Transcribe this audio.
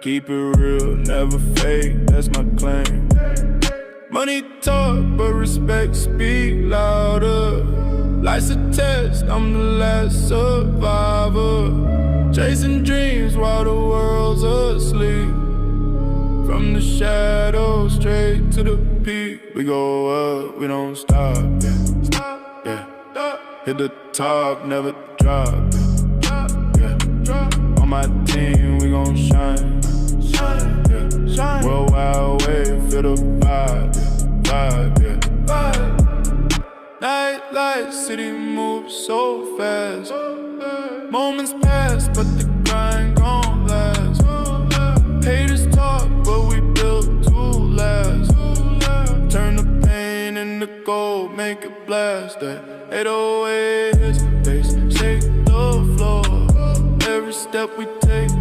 keep it real, never fake, that's my claim. Money talk, but respect speak louder. Life's a test, I'm the last survivor. Chasing dreams while the world's asleep. From the shadows straight to the peak. We go up, we don't stop, yeah. Hit the top, never drop, yeah. On my team, we gon' shine, yeah. Worldwide wave, feel the vibe, yeah. Night light, city moves so fast. Moments pass, but the grind gon' last. Haters talk, but we built to last. Turn the pain into gold, make it blast. That 808 hits the bass, shake the floor. Every step we take